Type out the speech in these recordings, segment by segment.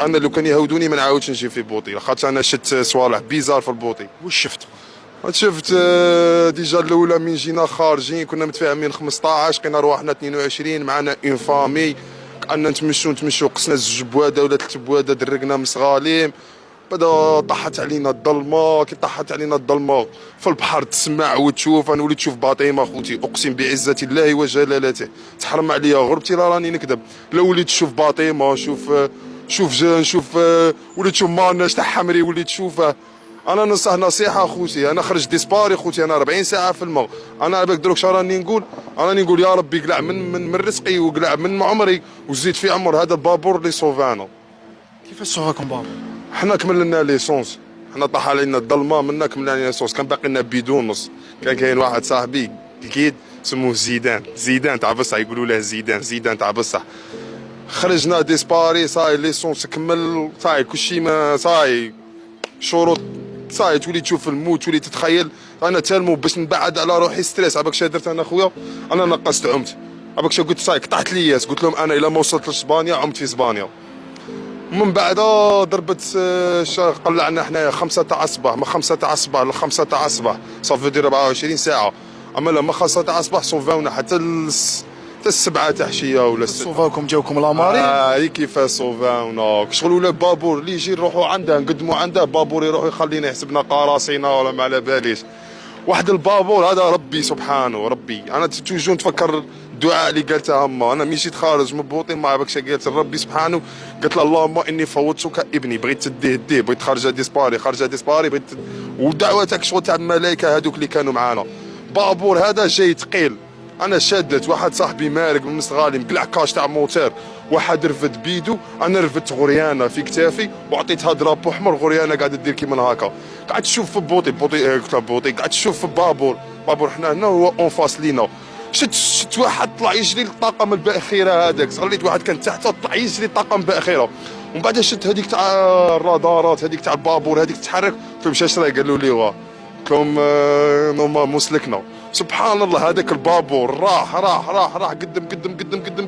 انا لو كان يهودوني ما نعاودش نجي في بوطي، خاطر انا شفت صوالح بيزار في البوطي. واش شفت؟ شفت ديجا الاولى من جينا خارجين كنا متفاهمين 15 لقينا رواحنا 22 معنا اون فامي، كأننا نتمشوا قصنا زوج بواده ولا ثلاث بواده درقنا مسغاليم. بعدا طاحت علينا الظلمه، كي طاحت علينا الظلمه في البحر تسمع وتشوف. انا وليت نشوف باطيمه خوتي اقسم بعزه الله وجلالته تحرم عليا غربتي لا راني نكذب. لا وليت نشوف باطيمه، نشوف وليت نشوف ماناش تاع حمري وليت نشوفه. انا ننصح نصيحه خوتي، انا خرج ديسباري خوتي، انا 40 ساعه في الماء. انا باك دروك راني نقول، راني نقول يا ربي قلع من رزقي وقلع من عمري وزيد في عمر هذا البابور اللي صوفانا. كيفاش صوفاكم بابور؟ حنا كملنا ليسونس، حنا طاح علينا الظلمه منا كملنا ليسونس، كان باقي لنا بيدون نص. كان كاين واحد صاحبي لقيت سموه زيدان تاع بصح، يقولوا له زيدان تاع بصح. خرجنا ديسباري صاي ليسونس كمل صاي كلشي ما صاي شروط صاي تولي تشوف الموت تولي تتخيل. انا تالمو باش نبعد على روحي ستريس. عباك شا درت انا خويا، انا نقصت عمت. عباك شا قلت صاي قطعت لي ياس، قلت لهم انا الا ما وصلت لاسبانيا عمت في اسبانيا. من بعد ضربت قلعنا حنايا 5 تاع الصباح، من 5 تاع الصباح ل 5 تاع الصباح صافي دير 24 ساعه. اما لما 5 تاع الصباح صوفاونا حتى السبعة تاع عشيه ولا صوفاوكم جاوكم لاماري. هي كيفاش صوفاونا شغل. ولا بابور اللي يجي نروحوا عنده نقدموا عنده بابور يروح يخلينا يحسبنا قراصينا ولا ما على باليش. واحد البابور هذا ربي سبحانه ربي. انا توجو نتفكر الدعاء اللي قالتها اما انا مشيت خارج من بوطي ما عرفكش قالت لربي سبحانه، قالت له اللهم اني فوتك ابني، بغيت تديه بغيت خرج ديسباري بغيت. ودعواتك شغل تاع الملائكه هذوك اللي كانوا معانا. بابور هذا جاي ثقيل. انا شدت واحد صاحبي مارق من مستغالي مقلع كاش تاع موتور، واحد رفد بيدو، انا رفدت غريانه في كتافي وعطيتها درابو احمر. غريانه قاعده دير كيما هكا، قاعد تشوف في بوطي قاعد تشوف في بابور حنا هنا هو اون فاس لينا. شت واحد طلع يجري الطاقم الباخره هذاك، صليت واحد كان تحت طلع يجري الطاقم الباخره. ومن بعد شت هذيك تاع الرادارات هذيك تاع البابور هذيك تتحرك. قلت لهم شاش راهي؟ قالوا لي واه. قلت لهم نورمال مسلكنا. سبحان الله هذاك البابور راح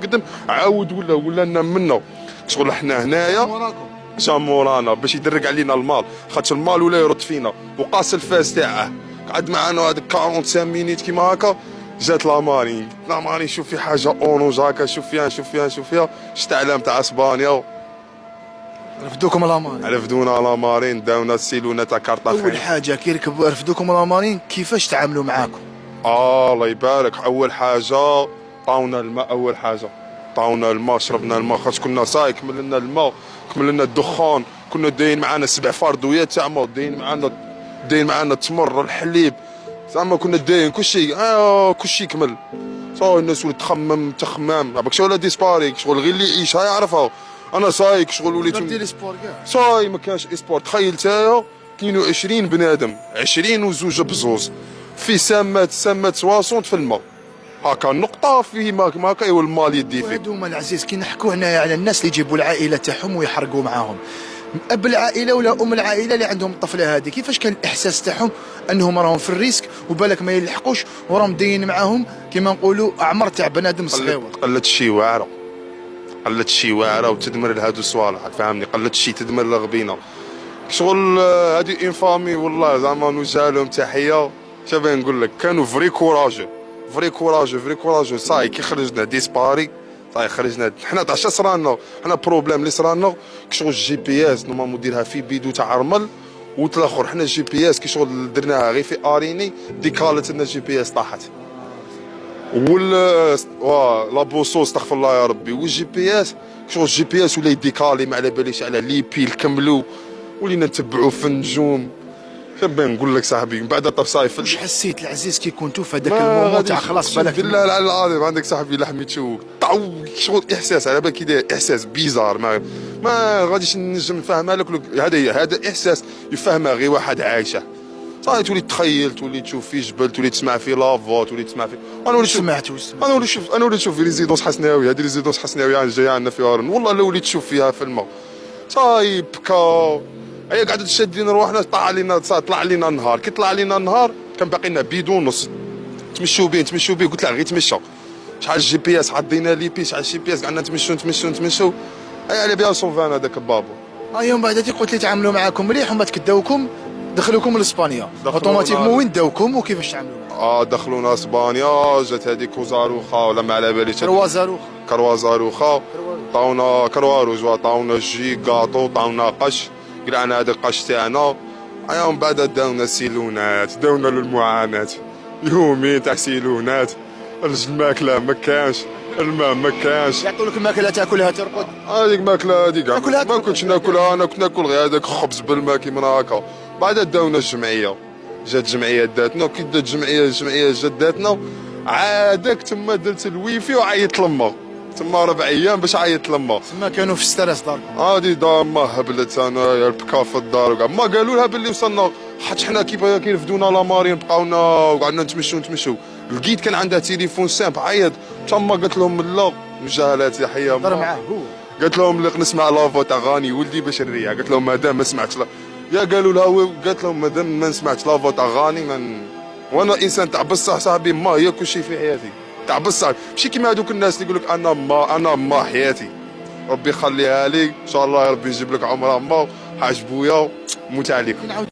قدم عاود ولا نام منا. شغل حنا هنايا جا مورانا باش يدرق علينا المال، خاطر المال ولا يرد فينا وقاس الفاس تاعه. قعد معنا هذاك 45 مينيت كيما هكا. جات لامارين شوف في حاجه اورونج هكا، شوف فيها شفت علام تاع اسبانيا. رفدوكم لامارين؟ رفدونا لامارين، داونا السيلونه تاع كارطه. اول حاجه كي رفدوكم لامارين كيفاش تعاملوا معاكم؟ الله يبارك. اول حاجه طاونا الماء، طاونا الماء شربنا الماء، خاطر كنا صاي كمل لنا الماء كمل لنا الدخان. كنا داين معنا 7 فردويات تاع ماء، داين معنا التمر الحليب زعما كنا داين كلشي كمل. صاي الناس ولات تخمم عباك ولا ديسباري شغل غير اللي يعيش ها يعرفها. انا صايك شغل وليت دير سبور كاع صاي ما كانش اسبور. تخيل تايا 22 بنادم 20 وزوج بزوز في سامات 60 في الماء هكا نقطه في ما هكا والمال يدي فيه. هذوما العزيز كي نحكوا هنايا على الناس اللي يجيبوا العائله تاعهم ويحرقوا معاهم، اب العائله ولا ام العائله اللي عندهم الطفله هذه، كيفاش كان الاحساس تاعهم انهم راهم في الريسك وبالك ما يلحقوش وراهم داين معاهم كيما نقولوا اعمر تاع بنادم صغير؟ قلت شي واعره وتدمر لهادو الصوالح فهمني. قلت شي تدمر لغبينا شغل. هادي اون فامي والله زعما نوجه لهم تحيه. شابين نقول لك كانوا فري كوراجو. صاي كي خرجنا ديسباري صاي خرجنا حنا تاع شا صرانا حنا بروبليم اللي صرانا شغل الجي بي اس نورمالمون ديرها في بيدو تاع رمل وتلاخر. حنا الجي بي اس كي شغل درناها غير في اريني ديكالت لنا الجي بي اس طاحت. لا بوصو استغفر الله يا ربي. والجي بي اس شغل الجي بي اس ولا يديكالي ما على باليش على لي بيل كملوا ولينا نتبعوا في النجوم. شابين نقول لك صاحبي من بعد طف صايف. واش حسيت العزيز كي كنتو في هذاك المومون تاع خلاص بالك بالله العظيم عندك صاحبي لحمي تشوك طاو شغل احساس على بالك كي داير احساس بيزار ما غاديش نجم نفهمها لك. هذا احساس يفهمها غير واحد عايشه. صاي تولي تخيل تولي تشوف في جبل تولي تسمع في لافو تولي تسمع في. انا وليت نشوف في ريزيدونس حسناوي. هذه ريزيدونس حسناوي جايه عندنا في هارون والله لو وليت تشوف فيها في الماء. صاي بكا هي قاعده تشدين روحنا. طلع علينا النهار. كي طلع علينا النهار كان باقي لنا بيدو ونص تمشوا بيه قلت لها غير تمشى. شحال الجي بي اس حطينا لي بي شحال الجي بي اس قعدنا نتمشوا هيا على بها صوفان هذاك البابو. يوم بعد هذيك قلت لي تعاملوا معاكم مليح وما تكداوكم دخلوكم لاسبانيا دخلونا- اوتوماتيكمون وين داوكم وكيفاش تعاملوا معاكم؟ دخلونا اسبانيا، جات هذيك كوزاروخا ولا ما على باليش كروازاروخ كروازاروخا، طاونا كرواروج، طاونا جي كاطو، طاونا قش، قلعنا هذا القش تاعنا. ومن بعد داونا سيلونات، داونا للمعاناة يومين تاع سيلونات. الماكله ما كانش، الماء ما كانش، يعطوا لك الماكله تاكلها ترقد. هذيك ماكله هذيك تاكلها ما كنتش ناكلها. انا كنت ناكل غير هذاك خبز بالماء كيما هكا. بعد داونا الجمعيه، جات جمعيه داتنا، كي دات الجمعيه جات داتنا، عادك تما درت الويفي وعيطت لما تما 4 ايام باش عيطت لما. تما كانوا في ستريس داركم. هادي دار ما هبلت انايا البكا في الدار وكاع. ما قالوا لها باللي وصلنا، حيت حنا كي رفدونا لامارين بقاونا وقعدنا نتمشوا. لقيت كان عندها تليفون سامب، عيط تما قالت لهم لا مجاهلات يحيى هضر معاه هو. قالت لهم اللي نسمع لافو تاع غاني ولدي باش نريح. قالت لهم مادام ما سمعتش يا قالوا لها قالت لهم مادام ما سمعتش لافو تاع غاني وانا انسان تاع بصح صاحبي، ما هي كل شيء في حياتي تاع بصح، ماشي كيما هذوك الناس اللي يقول لك انا ما حياتي. ربي يخليها لي ان شاء الله، ربي يجيب لك عمرها ما حاج بويا موت عليك.